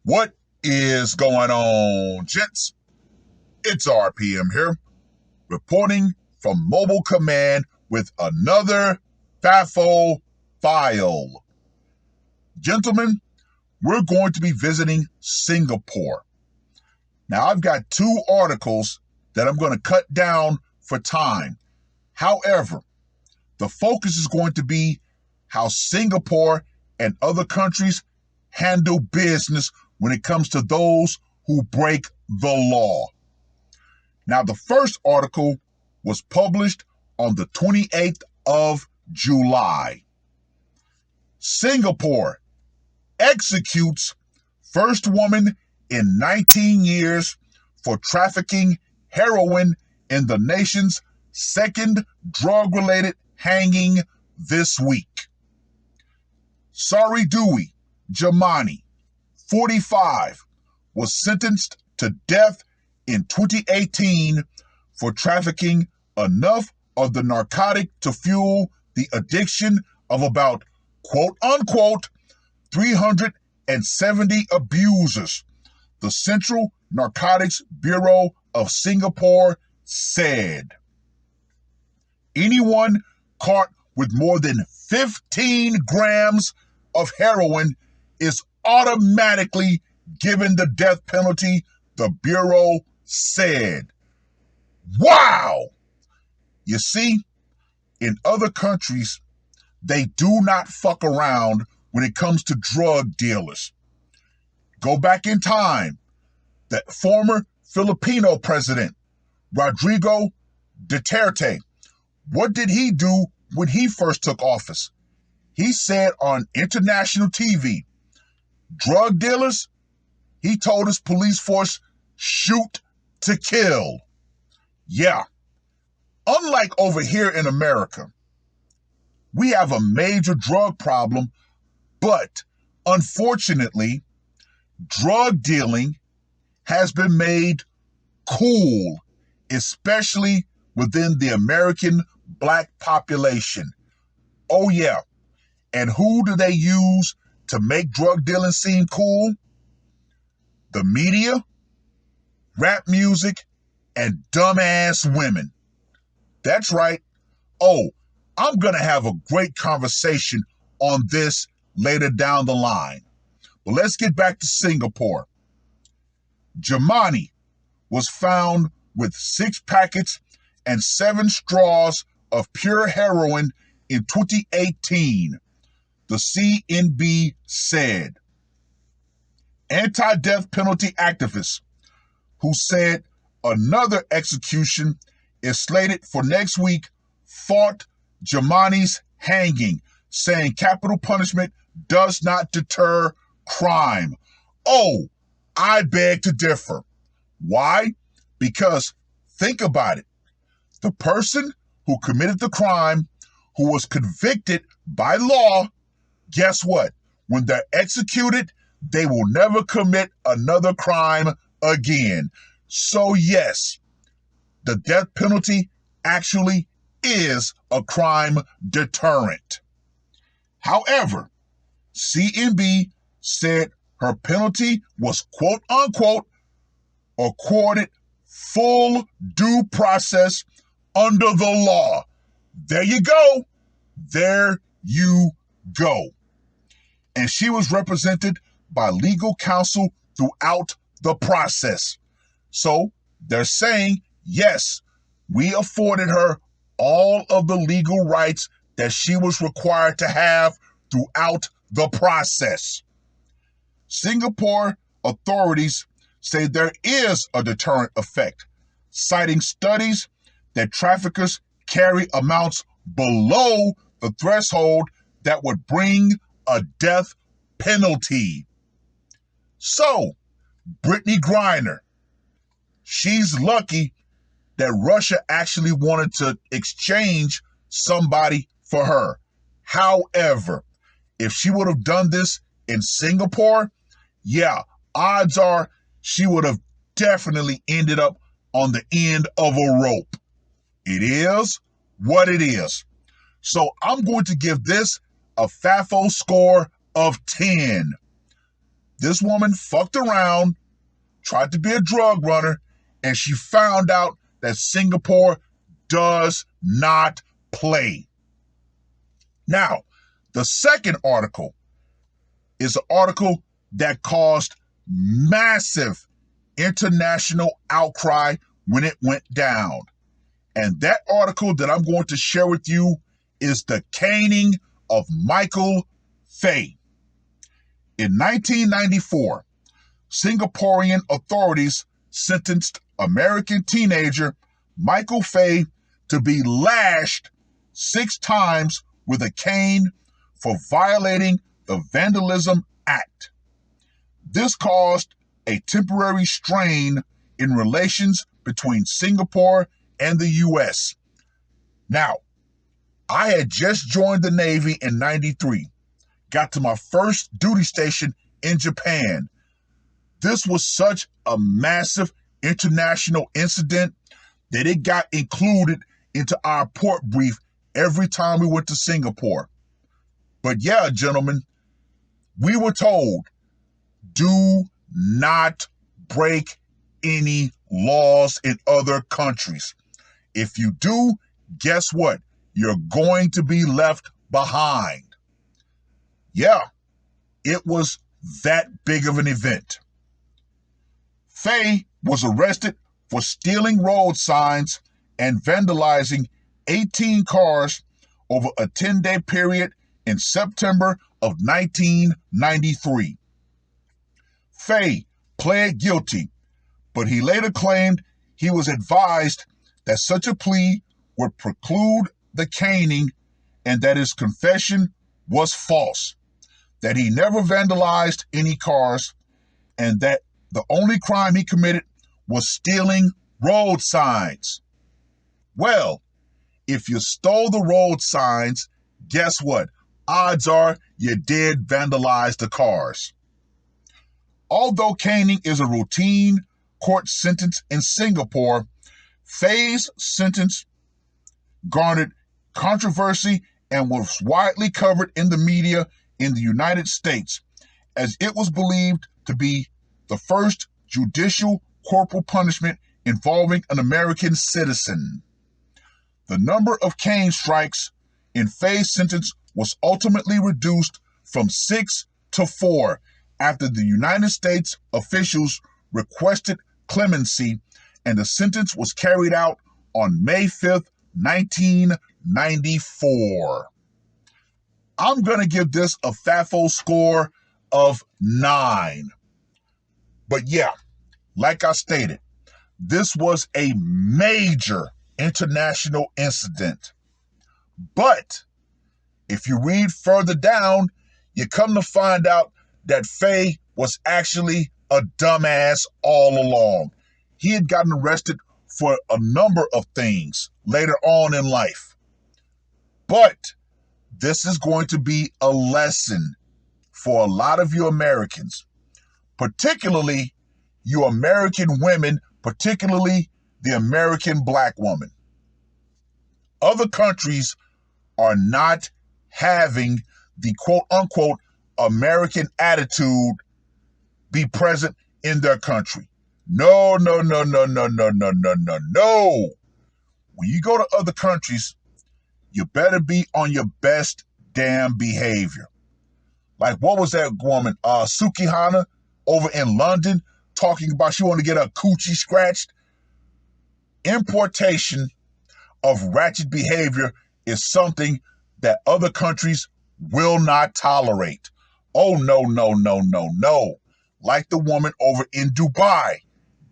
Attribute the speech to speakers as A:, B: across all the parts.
A: What is going on, gents? It's R.P.M. here, reporting from Mobile Command with another FAFO file. Gentlemen, we're going to be visiting Singapore. Now, I've got two articles that I'm going to cut down for time. However, the focus is going to be how Singapore and other countries handle business when it comes to those who break the law. Now, the first article was published on the 28th of July. Singapore executes first woman in 19 years for trafficking heroin in the nation's second drug-related hanging this week. Sari Dewey Jamani, 45, was sentenced to death in 2018 for trafficking enough of the narcotic to fuel the addiction of about, quote-unquote, 370 abusers, the Central Narcotics Bureau of Singapore said. Anyone caught with more than 15 grams of heroin is automatically given the death penalty, the Bureau said. Wow! You see, in other countries, they do not fuck around when it comes to drug dealers. Go back in time. The former Filipino president, Rodrigo Duterte, what did he do when he first took office? He said on international TV, drug dealers, he told his police force, shoot to kill. Yeah. Unlike over here in America, we have a major drug problem, but unfortunately, drug dealing has been made cool, especially within the American black population. Oh yeah. And who do they use to make drug dealing seem cool? The media, rap music, and dumbass women. That's right. Oh, I'm going to have a great conversation on this later down the line. But let's get back to Singapore. Jamani was found with 6 packets and 7 straws of pure heroin in 2018, the CNB said. Anti-death penalty activists who said another execution is slated for next week fought Jamani's hanging, saying capital punishment does not deter crime. Oh, I beg to differ. Why? Because think about it. The person who committed the crime, who was convicted by law, guess what? When they're executed, they will never commit another crime again. So yes, the death penalty actually is a crime deterrent. However, CNB said her penalty was quote-unquote accorded full due process under the law. There you go. There you go. And she was represented by legal counsel throughout the process. So they're saying, yes, we afforded her all of the legal rights that she was required to have throughout the process. Singapore authorities say there is a deterrent effect, citing studies that traffickers carry amounts below the threshold that would bring a death penalty. So, Brittany Griner, she's lucky that Russia actually wanted to exchange somebody for her. However, if she would have done this in Singapore, yeah, odds are she would have definitely ended up on the end of a rope. It is what it is. So I'm going to give this a FAFO score of 10. This woman fucked around, tried to be a drug runner, and she found out that Singapore does not play. Now, the second article is an article that caused massive international outcry when it went down. And that article that I'm going to share with you is the caning of Michael Fay. In 1994, Singaporean authorities sentenced American teenager Michael Fay to be lashed 6 times with a cane for violating the Vandalism Act. This caused a temporary strain in relations between Singapore and the U.S. Now, I had just joined the Navy in '93, got to my first duty station in Japan. This was such a massive international incident that it got included into our port brief every time we went to Singapore. But yeah, gentlemen, we were told, do not break any laws in other countries. If you do, guess what? You're going to be left behind. Yeah, it was that big of an event. Fay was arrested for stealing road signs and vandalizing 18 cars over a 10-day period in September of 1993. Fay pled guilty, but he later claimed he was advised that such a plea would preclude the caning and that his confession was false, that he never vandalized any cars, and that the only crime he committed was stealing road signs. Well, if you stole the road signs, guess what? Odds are you did vandalize the cars. Although caning is a routine court sentence in Singapore, Fay's sentence garnered controversy and was widely covered in the media in the United States, as it was believed to be the first judicial corporal punishment involving an American citizen. The number of cane strikes in Fay's sentence was ultimately reduced from 6 to 4 after the United States officials requested clemency, and the sentence was carried out on May 5th, 1994. I'm going to give this a FAFO score of 9. But yeah, like I stated, this was a major international incident. But if you read further down, you come to find out that Fay was actually a dumbass all along. He had gotten arrested for a number of things later on in life. But this is going to be a lesson for a lot of you Americans, particularly you American women, particularly the American black woman. Other countries are not having the quote-unquote American attitude be present in their country. No, no, no, no, no, no, no, no, no, no. When you go to other countries, you better be on your best damn behavior. Like, what was that woman, Sukihana, over in London, talking about she wanted to get her coochie scratched? Importation of ratchet behavior is something that other countries will not tolerate. Oh, no, no, no, no, no. Like the woman over in Dubai.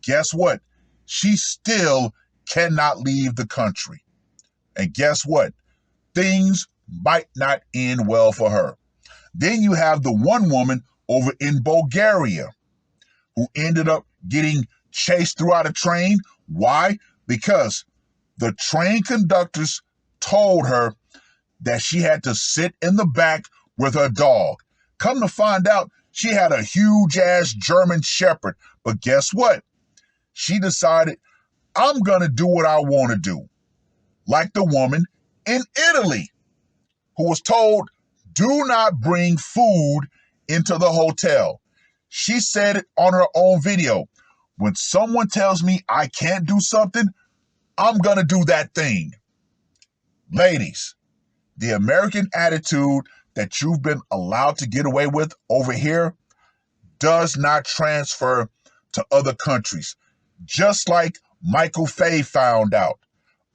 A: Guess what? She still cannot leave the country. And guess what? Things might not end well for her. Then you have the one woman over in Bulgaria who ended up getting chased throughout a train. Why? Because the train conductors told her that she had to sit in the back with her dog. Come to find out, she had a huge-ass German Shepherd. But guess what? She decided, I'm going to do what I want to do. Like the woman in Italy who was told, do not bring food into the hotel. She said it on her own video. When someone tells me I can't do something, I'm going to do that thing. Ladies, the American attitude that you've been allowed to get away with over here does not transfer to other countries. Just like Michael Fay found out.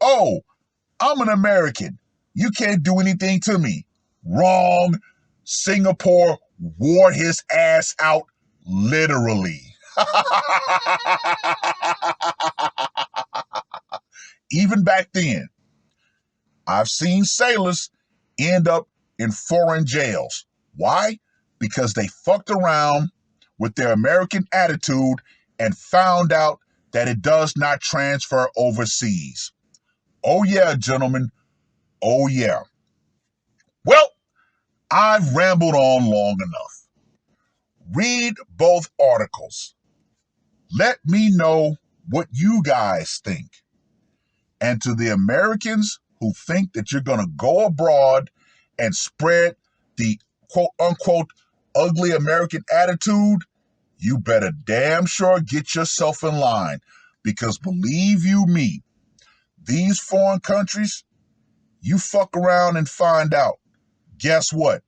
A: Oh, I'm an American. You can't do anything to me. Wrong. Singapore wore his ass out literally. Even back then, I've seen sailors end up in foreign jails. Why? Because they fucked around with their American attitude and found out that it does not transfer overseas. Oh yeah, gentlemen. Oh yeah. Well, I've rambled on long enough. Read both articles. Let me know what you guys think. And to the Americans who think that you're going to go abroad and spread the quote unquote ugly American attitude, you better damn sure get yourself in line. Because believe you me, these foreign countries, you fuck around and find out. Guess what?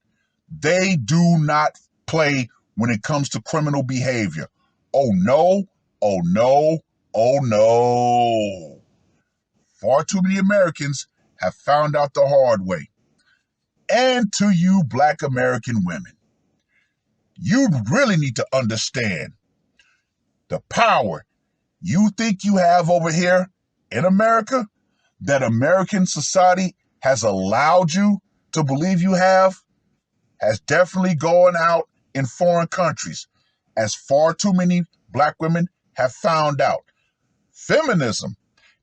A: They do not play when it comes to criminal behavior. Oh no, oh no, oh no. Far too many Americans have found out the hard way. And to you black American women, you really need to understand the power you think you have over here in America, that American society has allowed you to believe you have, has definitely gone out in foreign countries, as far too many black women have found out. Feminism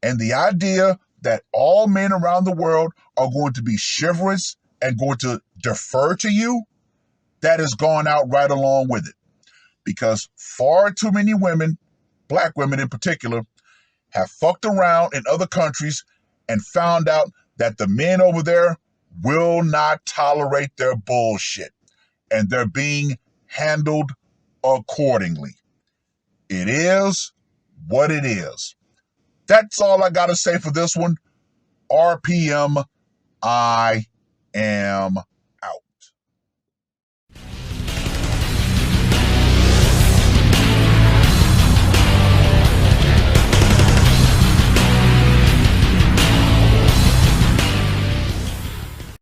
A: and the idea that all men around the world are going to be chivalrous and going to defer to you, that has gone out right along with it. Because far too many women, black women in particular, have fucked around in other countries and found out that the men over there will not tolerate their bullshit. And they're being handled accordingly. It is what it is. That's all I got to say for this one. R.P.M. I am